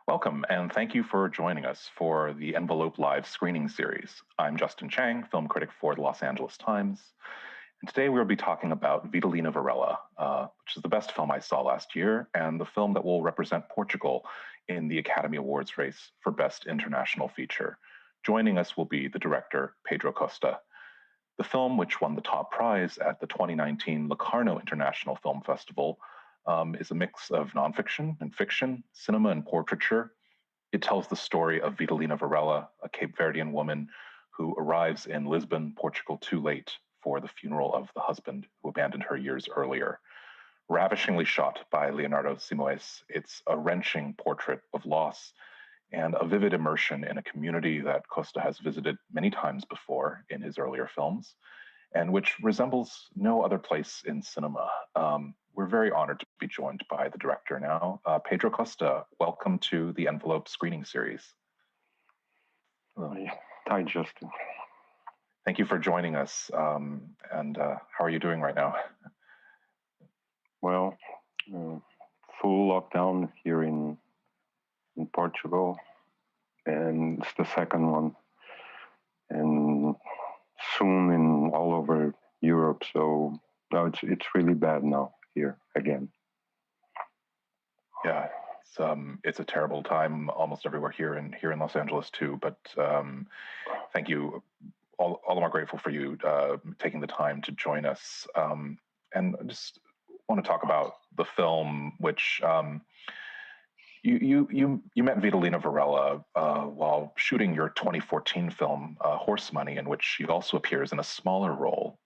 Welcome, and thank you for joining us for the Envelope Live screening series. I'm Justin Chang, film critic for the Los Angeles Times, and today we'll be talking about Vitalina Varela, which is the best film I saw last year, and the film that will represent Portugal in the Academy Awards race for Best International Feature. Joining us will be the director, Pedro Costa. The film, which won the top prize at the 2019 Locarno International Film Festival, is a mix of nonfiction and fiction, cinema and portraiture. It tells the story of Vitalina Varela, a Cape Verdean woman who arrives in Lisbon, Portugal, too late for the funeral of the husband who abandoned her years earlier. Ravishingly shot by Leonardo Simoes, it's a wrenching portrait of loss and a vivid immersion in a community that Costa has visited many times before in his earlier films, and which resembles no other place in cinema. We're very honored to be joined by the director now. Pedro Costa, welcome to the Envelope screening series. Hi, Justin. Thank you for joining us. How are you doing right now? Well, full lockdown here in Portugal, and it's the second one, and soon in all over Europe. So now it's really bad now here again. Yeah, it's a terrible time almost everywhere here in Los Angeles too. But thank you. All of them are grateful for you taking the time to join us. And I just want to talk about the film, which you met Vitalina Varela while shooting your 2014 film Horse Money, in which she also appears in a smaller role.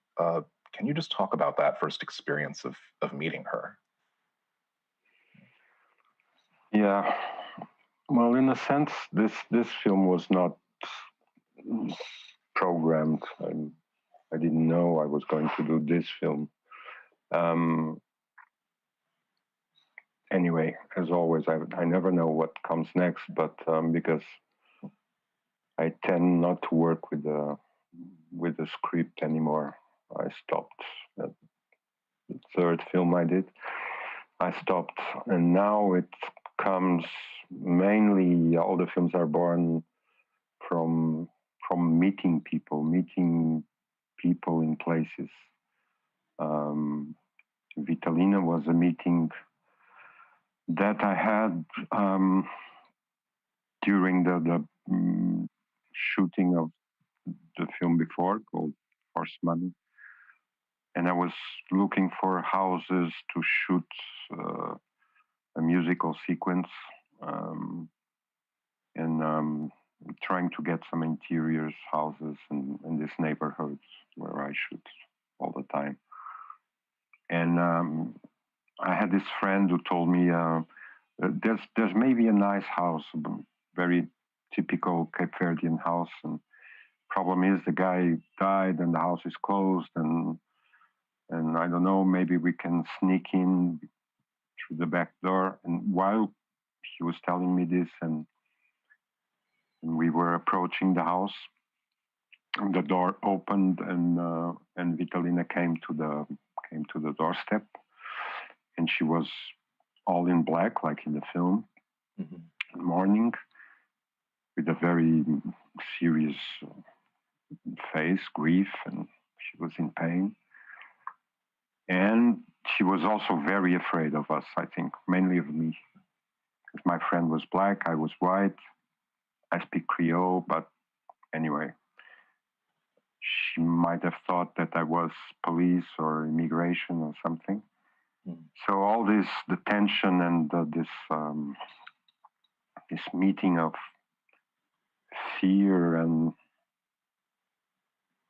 Can you just talk about that first experience of meeting her? Yeah, well, in a sense, this film was not programmed. I didn't know I was going to do this film. Anyway, as always, I never know what comes next, but because I tend not to work with the script anymore, I stopped. The third film I did, I stopped, and now it comes mainly. All the films are born from meeting people in places. Vitalina was a meeting that I had during the shooting of the film before, called Horse Money, and I was looking for houses to shoot a musical sequence, and trying to get some interiors houses in this neighborhood where I shoot all the time. And I had this friend who told me there's maybe a nice house, very typical Cape Verdean house, and problem is the guy died and the house is closed, and I don't know, maybe we can sneak in through the back door. And while he was telling me this, and we were approaching the house, and the door opened, and Vitalina came to the doorstep, and she was all in black, like in the film, mourning, with a very serious face, grief, and she was in pain. And she was also very afraid of us, I think, mainly of me. Because my friend was black, I was white, I speak Creole, but anyway, she might have thought that I was police or immigration or something. So all this, the tension and this meeting of fear and,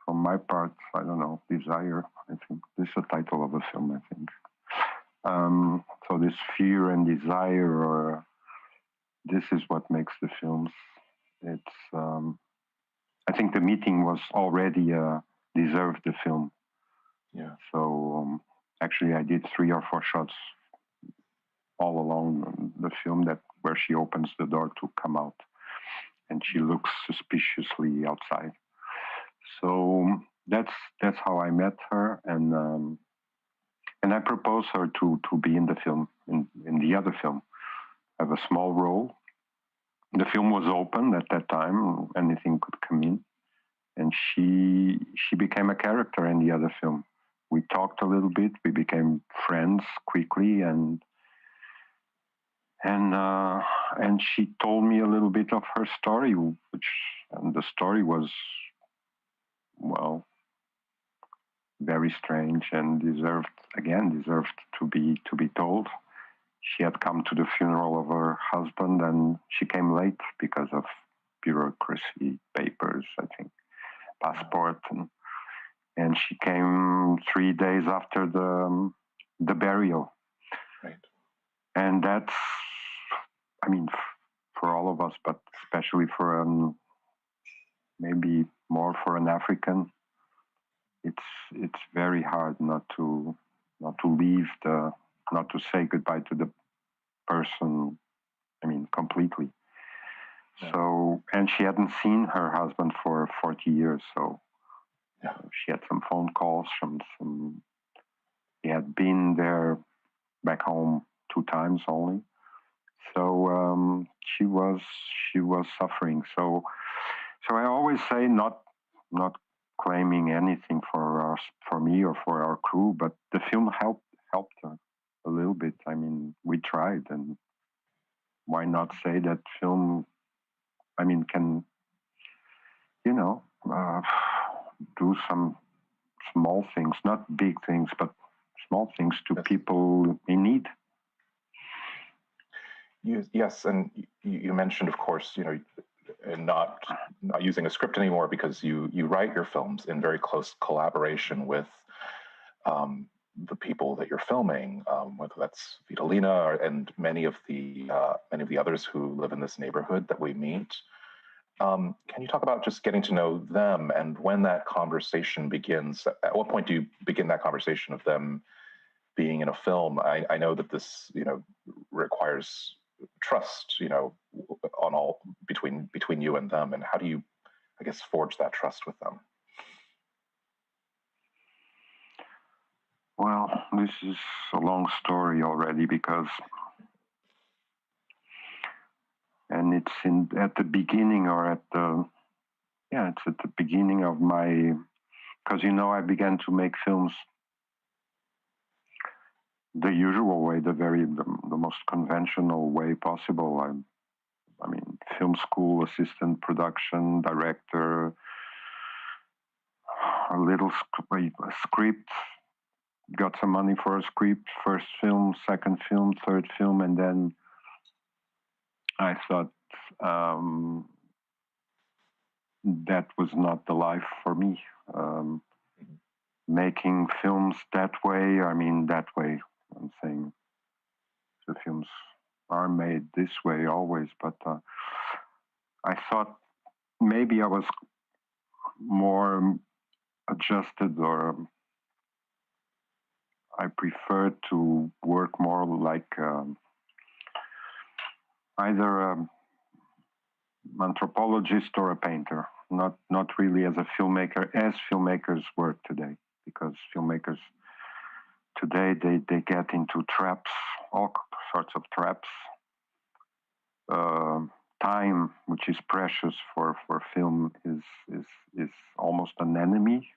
from my part, I don't know, desire. I think this is the title of the film, I think. So this fear and desire, or this is what makes the films. It's, I think the meeting was already deserved the film. Yeah. So actually, I did 3 or 4 shots all along the film where she opens the door to come out, and she looks suspiciously outside. So that's how I met her, and I proposed her to be in the film, in the other film. I have a small role, the film was open at that time; anything could come in, and she became a character in the other film. We talked a little bit. We became friends quickly, and she told me a little bit of her story, and the story was, well, very strange and deserved to be told. She had come to the funeral of her husband, and she came late because of bureaucracy, papers, I think, passport, and she came 3 days after the burial. Right. And that's, I mean, for all of us, but especially for maybe more for an African, it's very hard not to leave not to say goodbye to the person. I mean, completely. Yeah. So, and she hadn't seen her husband for 40 years. So, yeah, she had some phone calls from some. He had been there back home 2 times only. So she was suffering. So I always say not claiming anything for me or for our crew, but the film helped her a little bit. I mean, we tried, and why not say that film? I mean, can do some small things, not big things, but small things to people in need. Yes, and you mentioned, of course, not using a script anymore because you write your films in very close collaboration with the people that you're filming, whether that's Vitalina and many of the others who live in this neighborhood that we meet. Can you talk about just getting to know them and when that conversation begins? At what point do you begin that conversation of them being in a film? I know that this, requires trust, on all between you and them. And how do you, I guess, forge that trust with them? Well, this is a long story already and it's at the beginning it's at the beginning of my, because I began to make films the usual way, the most conventional way possible. I mean, film school, assistant production, director, a little script, got some money for a script, first film, second film, third film, and then I thought that was not the life for me. Making films that way, I'm saying the films are made this way always, but I thought maybe I was more adjusted, or I preferred to work more like either an anthropologist or a painter, not really as a filmmaker, as filmmakers work today, because filmmakers today they get into traps, all sorts of traps. Time, which is precious for film, is almost an enemy.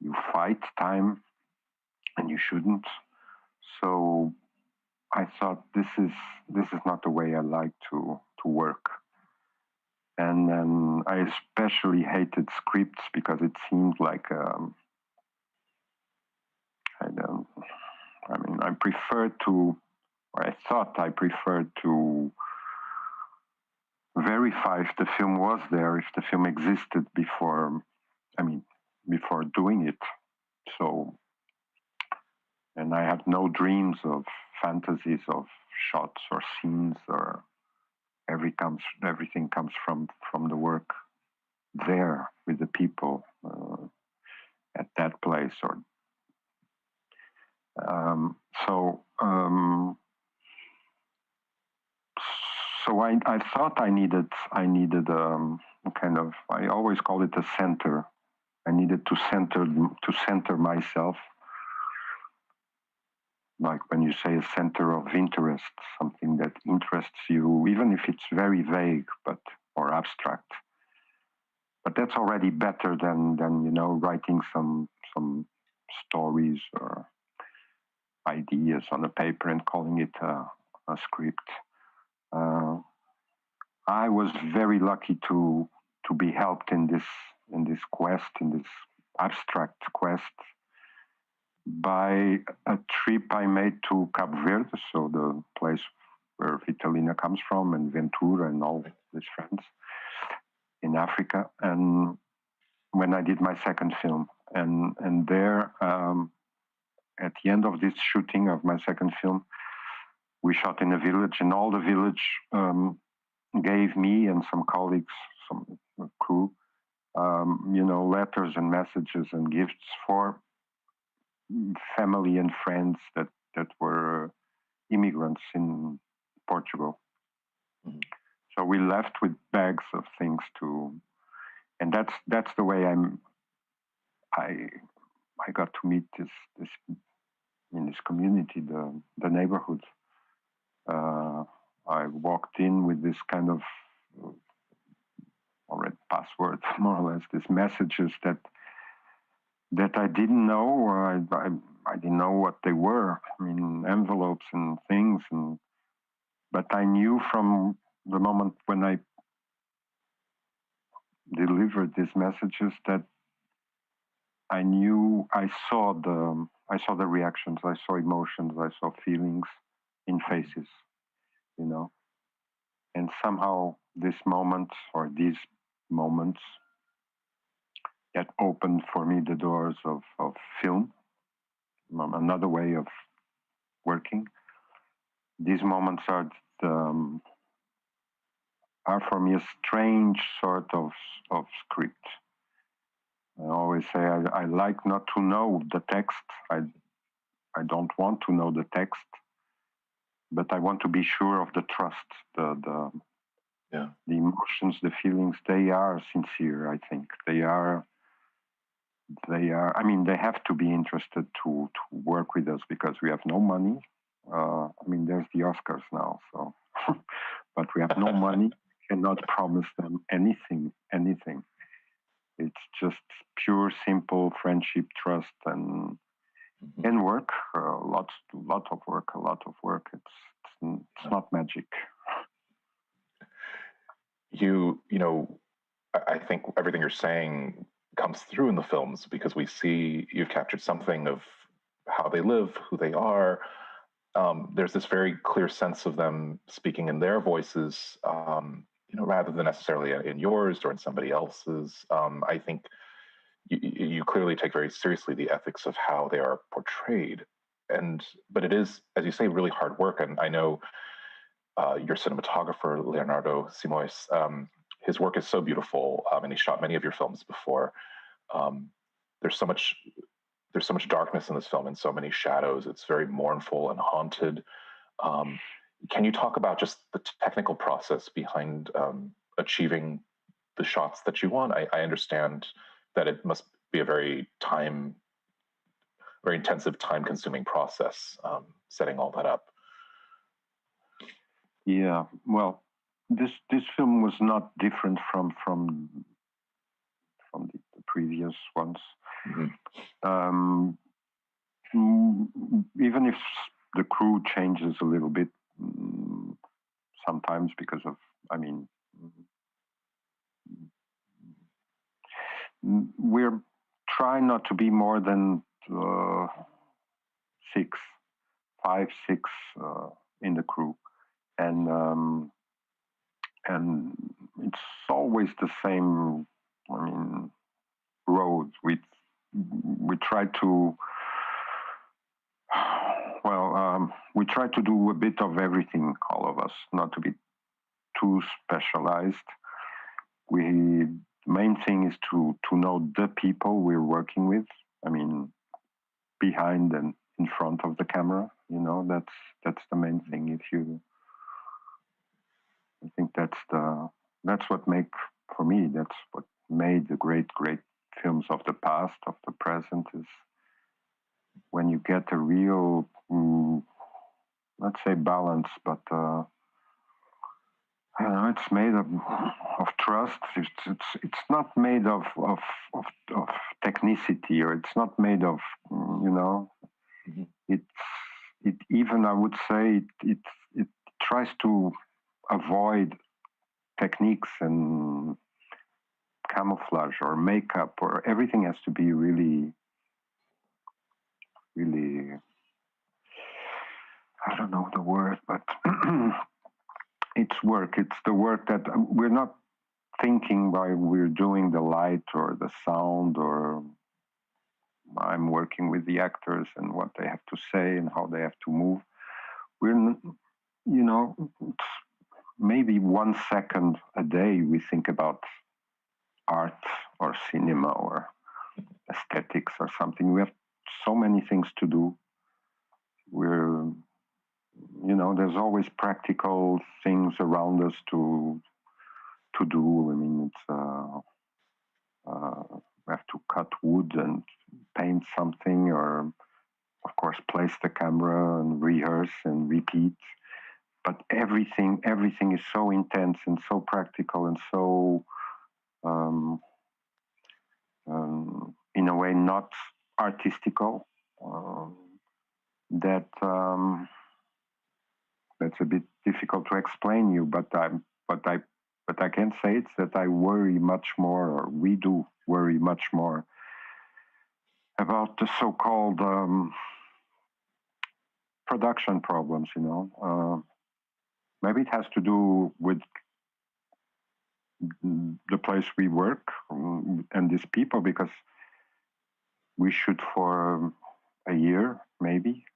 You fight time, and you shouldn't. So I thought this is not the way I like to work. And then I especially hated scripts because it seemed like I thought I preferred to verify if the film was there, if the film existed before doing it. So, and I had no dreams of fantasies of shots or scenes, or everything comes from the work there with the people at that place, or so I thought I needed kind of, I always call it a center. I needed to center myself, like when you say a center of interest, something that interests you, even if it's very vague but or abstract. But that's already better than writing some stories or ideas on a paper and calling it a script. Uh, I was very lucky to be helped in this quest, in this abstract quest, by a trip I made to Cabo Verde, so the place where Vitalina comes from, and Ventura and all his friends in Africa. And when I did my second film, and there, at the end of this shooting of my second film, we shot in a village, and all the village gave me and some colleagues, some crew, letters and messages and gifts for family and friends that were immigrants in Portugal. Mm-hmm. So we left with bags of things and that's the way I got to meet this in this community, the neighborhood. I walked in with this kind of already password, more or less, these messages that I didn't know, or I didn't know what they were. I mean, envelopes and things, but I knew from the moment when I delivered these messages that I saw the reactions, I saw emotions, I saw feelings in faces, and somehow this moment or these moments that opened for me the doors of film, another way of working. These moments are for me a strange sort of script. I always say I like not to know the text. I don't want to know the text, but I want to be sure of the trust, the emotions, the feelings. They are sincere. I think they are. I mean, they have to be interested to work with us because we have no money. I mean, there's the Oscars now, so but we have no money. Cannot promise them anything. It's just pure, simple friendship, trust, and work. Lot of work. It's not magic. I think everything you're saying comes through in the films because we see you've captured something of how they live, who they are. There's this very clear sense of them speaking in their voices, rather than necessarily in yours or in somebody else's. I think you clearly take very seriously the ethics of how they are portrayed, but it is, as you say, really hard work. And I know your cinematographer Leonardo Simoes, his work is so beautiful, and he shot many of your films before. There's so much darkness in this film and so many shadows. It's very mournful and haunted. Can you talk about just the technical process behind achieving the shots that you want? I understand that it must be a very intensive, time-consuming process, setting all that up. Yeah, well, this film was not different from the previous ones. Mm-hmm. Even if the crew changes a little bit sometimes because of, we're trying not to be more than 5, 6 in the crew, and it's always the same. Road. We try to we try to do a bit of everything, all of us, not to be too specialized. The main thing is to know the people we're working with. Behind and in front of the camera. That's the main thing. I think that's what that's what made the great films of the past, of the present, is when you get a real, let's say balance, but it's made of trust. It's not made of technicity, or it's not made of Mm-hmm. it even, I would say, it tries to avoid techniques and camouflage or makeup, or everything has to be really, really, I don't know the word, but it's work. It's the work that we're not thinking while we're doing the light or the sound, or I'm working with the actors and what they have to say and how they have to move. We're, maybe 1 second a day we think about art or cinema or aesthetics or something. We have so many things to do. We're, there's always practical things around us to do. I mean, it's we have to cut wood and paint something, or of course place the camera and rehearse and repeat. But everything is so intense and so practical and so in a way not artistical, that that's a bit difficult to explain you. But I can say it's that I worry much more, or we do worry much more about the so-called production problems. Maybe it has to do with the place we work and these people, because we shoot for a year, maybe.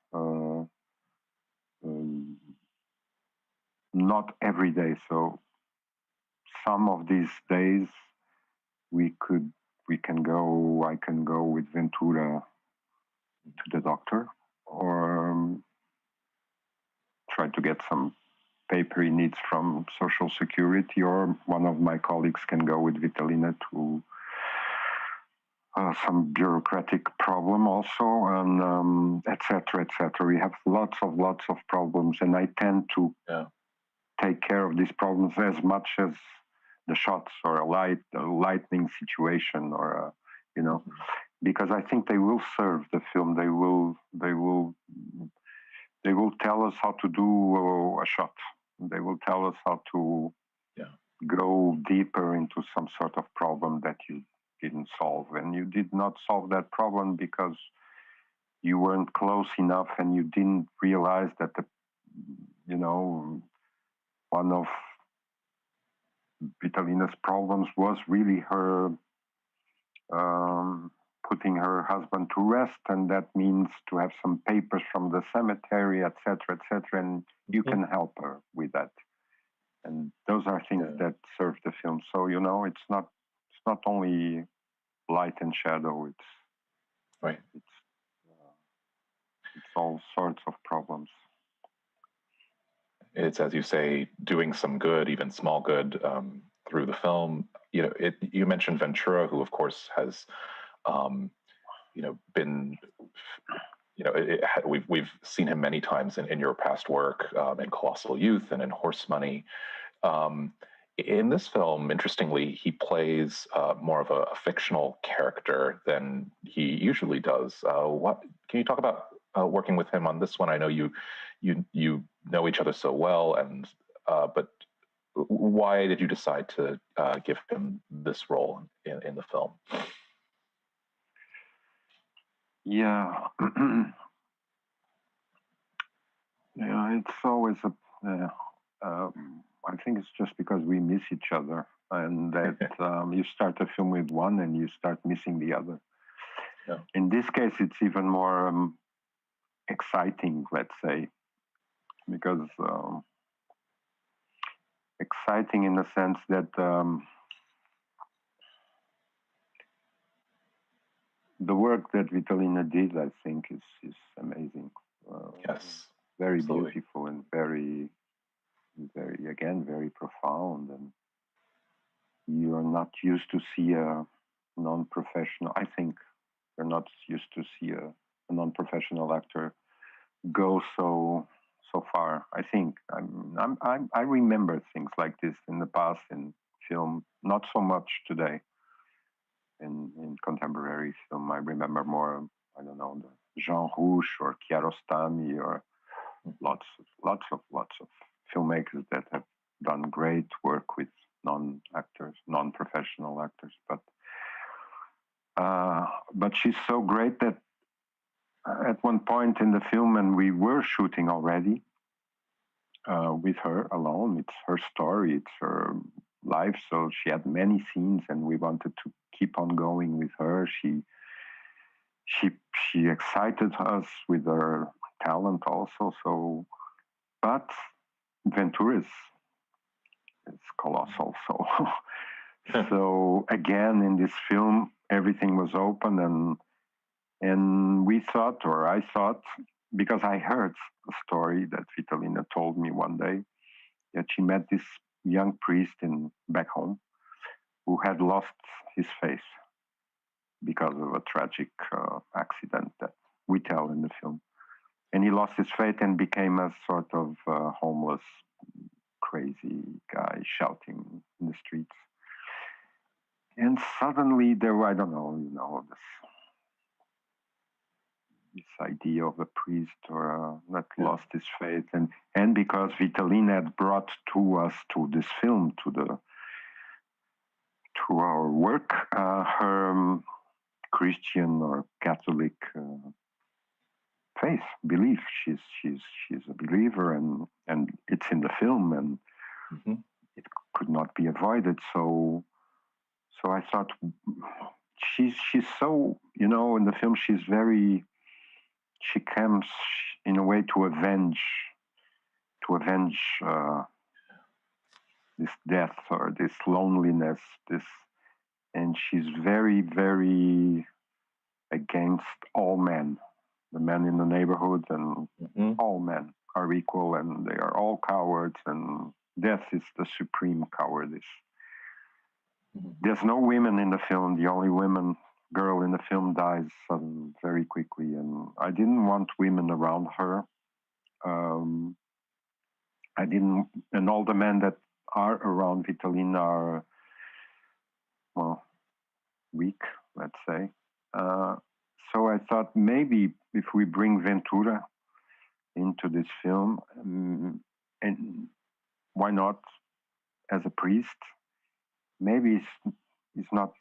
Not every day. So some of these days we can go. I can go with Ventura to the doctor, or try to get some paper he needs from Social Security, or one of my colleagues can go with Vitalina to some bureaucratic problem also, and etc. etc. We have lots of problems, and I tend to take care of these problems as much as the shots or a lightning situation, or because I think they will serve the film. They will tell us how to do a shot. They will tell us how to go deeper into some sort of problem that you didn't solve, and you did not solve that problem because you weren't close enough, and you didn't realize that one of Vitalina's problems was really her putting her husband to rest, and that means to have some papers from the cemetery, etc., etc., and you can help her with that. And those are things that serve the film. So it's not only light and shadow. It's all sorts of problems. It's, as you say, doing some good, even small good, through the film. You mentioned Ventura, who of course has, been, we've seen him many times in your past work, in Colossal Youth and in Horse Money. In this film, interestingly, he plays more of a fictional character than he usually does. What can you talk about working with him on this one? I know you know each other so well, and but why did you decide to give him this role in the film? Yeah, it's always I think it's just because we miss each other, and that you start a film with one and you start missing the other. Yeah. In this case, it's even more exciting, let's say, because exciting in the sense that the work that Vitalina did, I think, is amazing. Yes, very absolutely. Beautiful and very, again, very profound. And you are not used to see a non-professional. I think you're not used to see a a non-professional actor, go so far. I think I remember things like this in the past in film, not so much today. In contemporary film, I remember more. I don't know, the Jean Rouch or Kiarostami or lots of filmmakers that have done great work with non-actors, non-professional actors. But she's so great that at one point in the film, and we were shooting already with her alone. It's her story, it's her life. So she had many scenes, and we wanted to keep on going with her. She excited us with her talent also. So, but Ventura is colossal. So, so again in this film, everything was open, and we thought, or I thought, because I heard a story that Vitalina told me one day, that she met this young priest back home who had lost his faith because of a tragic accident that we tell in the film. And he lost his faith and became a sort of homeless, crazy guy shouting in the streets. And suddenly there were, I don't know, this idea of a priest or that lost his faith. And because Vitalina had brought to us, to this film, to our work, her Christian or Catholic faith, belief. She's a believer, and it's in the film, and it could not be avoided. So I thought she's so, in the film she comes in a way to avenge this death or this loneliness, and she's very, very against all men. The men in the neighborhood and all men are equal, and they are all cowards, and death is the supreme cowardice. There's no women in the film. The only girl in the film dies very quickly, and I didn't want women around her. I didn't, and all the men that are around Vitalina are, well, weak, let's say. So I thought maybe if we bring Ventura into this film, and why not as a priest? Maybe he's not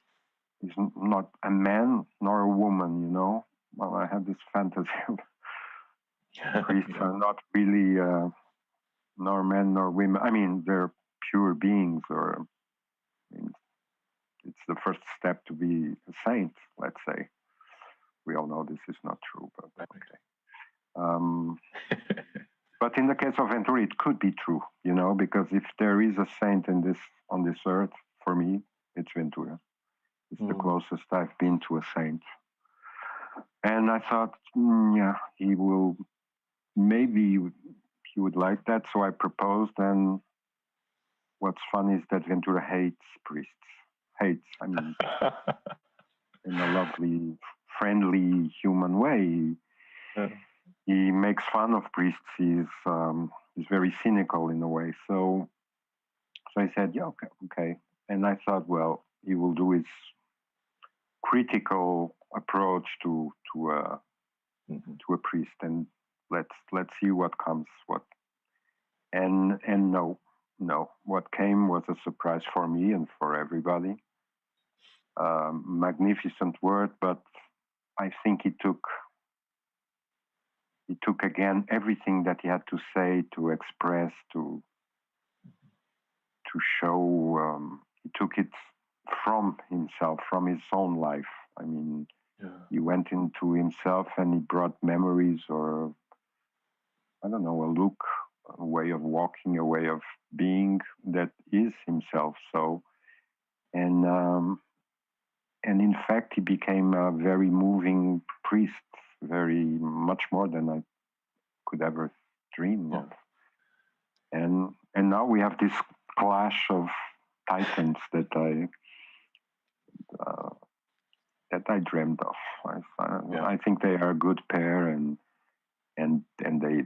a man nor a woman, Well, I had this fantasy of priests are not really nor men nor women. I mean, they're pure beings, it's the first step to be a saint, let's say. We all know this is not true, but okay. But in the case of Ventura, it could be true, because if there is a saint on this earth, for me, it's Ventura. It's the closest I've been to a saint. And I thought, he will, maybe he would like that. So I proposed, and what's funny is that Ventura hates priests. I mean, in a lovely, friendly, human way. He makes fun of priests. He's very cynical in a way. So I said, yeah, okay. And I thought, well, he will do his critical approach to a priest, and let's see what comes. And no, what came was a surprise for me and for everybody. Magnificent word, but I think he took again everything that he had to say, to express, to show. He took it from himself, from his own life. I mean, he went into himself and he brought memories, or I don't know, a look, a way of walking, a way of being that is himself. So, and in fact, he became a very moving priest, very much more than I could ever dream of. And now we have this clash of titans that that I dreamed of. Yeah. I think they are a good pair, and they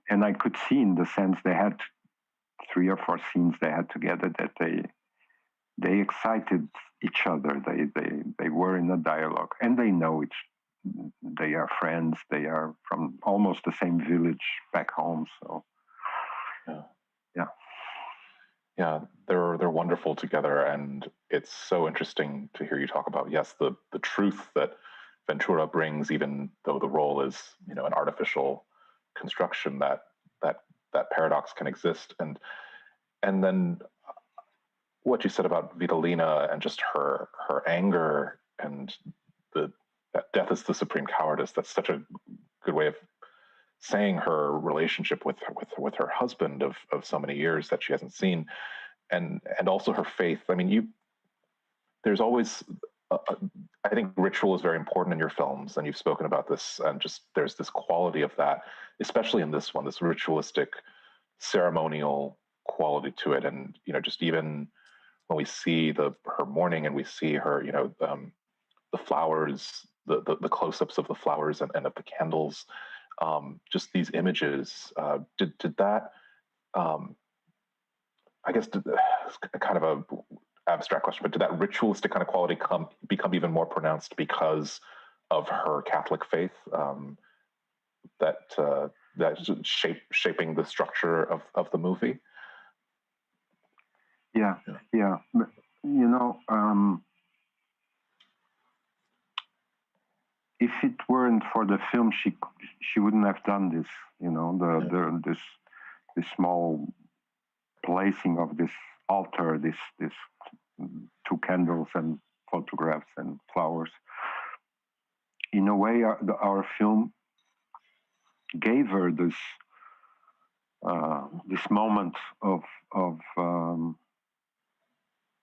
and I could see in the sense they had 3 or 4 scenes they had together that they excited each other. They were in a dialogue, and they know each. They are friends. They are from almost the same village back home. So yeah. Yeah, they're wonderful together, and it's so interesting to hear you talk about, yes, the truth that Ventura brings, even though the role is, an artificial construction, that paradox can exist, and then what you said about Vitalina and just her anger and that death is the supreme cowardice. That's such a good way of saying her relationship with her husband of so many years that she hasn't seen, and also her faith. I mean, there's always I think ritual is very important in your films, and you've spoken about this, and just there's this quality of that, especially in this one, this ritualistic, ceremonial quality to it. And just even when we see her mourning, and we see her, the flowers, the close-ups of the flowers and of the candles, just these images. Did that? I guess kind of a abstract question, but did that ritualistic kind of quality become even more pronounced because of her Catholic faith? That shaping the structure of the movie. Yeah. But, if it weren't for the film, she wouldn't have done this. This small placing of this altar, this 2 candles and photographs and flowers. In a way, our film gave her this moment of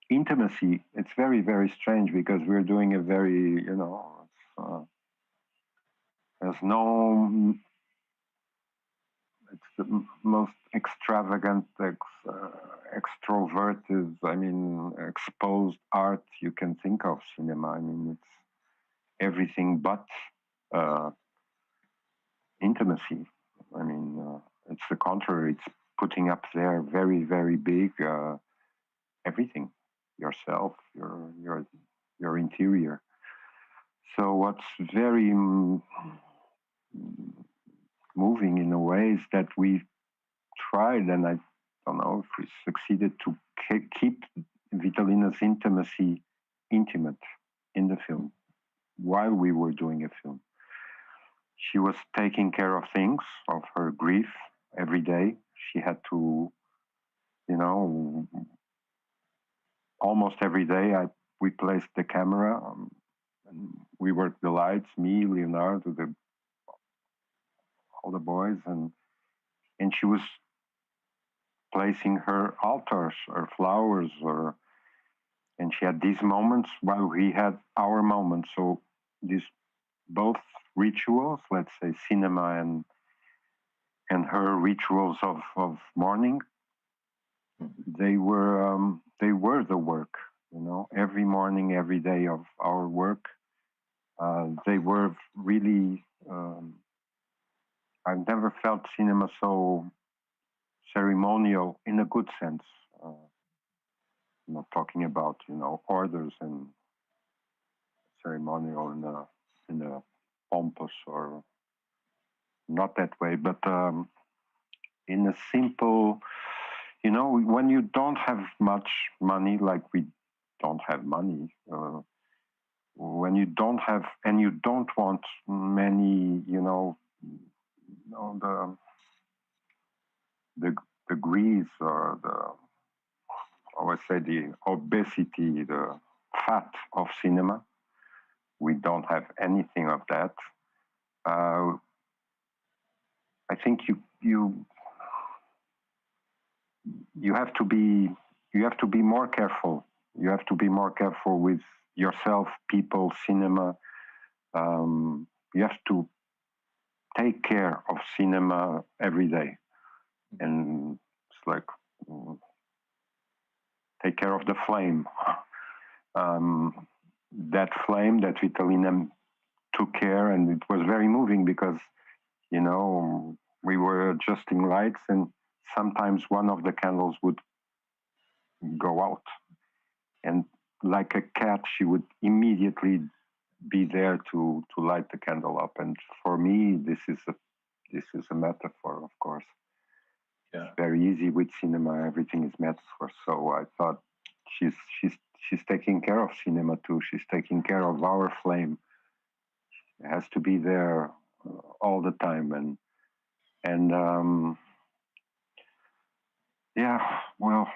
intimacy. It's very, very strange because we're doing a very, there's no. It's the most extravagant, extroverted, exposed art you can think of, cinema. I mean, it's everything but intimacy. I mean, it's the contrary. It's putting up there very, very big everything, yourself, your interior. So what's very moving in a way is that we tried, and I don't know if we succeeded, to keep Vitalina's intimacy intimate in the film while we were doing a film. She was taking care of things, of her grief every day. She had to, almost every day we placed the camera, and we worked the lights, me, Leonardo, all the boys, and she was placing her altars or flowers, and she had these moments while we had our moments. So these both rituals, let's say cinema and her rituals of mourning, they were the work. Every morning, every day of our work, they were really. I've never felt cinema so ceremonial in a good sense. I'm not talking about orders and ceremonial in a pompous, or not that way, but in a simple. When you don't have much money, like we don't have money. When you don't have, and you don't want many, the grease, or I always say the obesity, the fat of cinema. We don't have anything of that. I think you have to be more careful. You have to be more careful with yourself, people, cinema. You have to take care of cinema every day, and it's like take care of the flame. that flame that Vitalina took care, and it was very moving because, you know, we were adjusting lights and sometimes one of the candles would go out. And like a cat, she would immediately be there to light the candle up. And for me, this is a metaphor, of course. Yeah. It's very easy with cinema; everything is metaphor. So I thought she's taking care of cinema too. She's taking care of our flame. It has to be there all the time, and yeah. Well,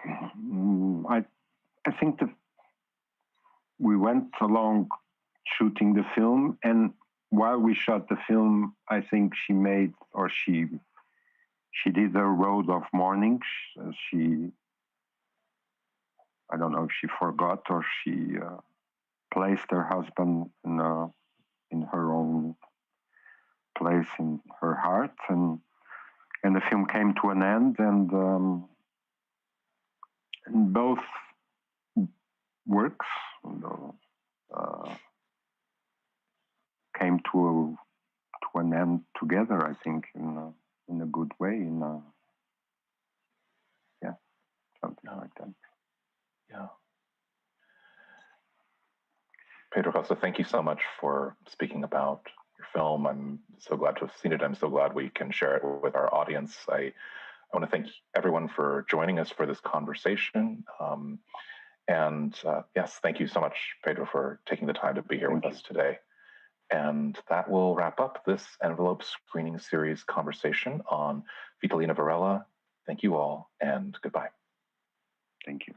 I think that we went along shooting the film, and while we shot the film, I think she made, or she did a road of mourning. She, I don't know if she forgot or she placed her husband in her own place in her heart, and the film came to an end, and both works uh, came to an end together. I think in a good way. Yeah, something like that. Yeah. Pedro Costa, thank you so much for speaking about your film. I'm so glad to have seen it. I'm so glad we can share it with our audience. I want to thank everyone for joining us for this conversation. Yes, thank you so much, Pedro, for taking the time to be here with us today. And that will wrap up this Envelope Screening Series conversation on Vitalina Varela. Thank you all, and goodbye. Thank you.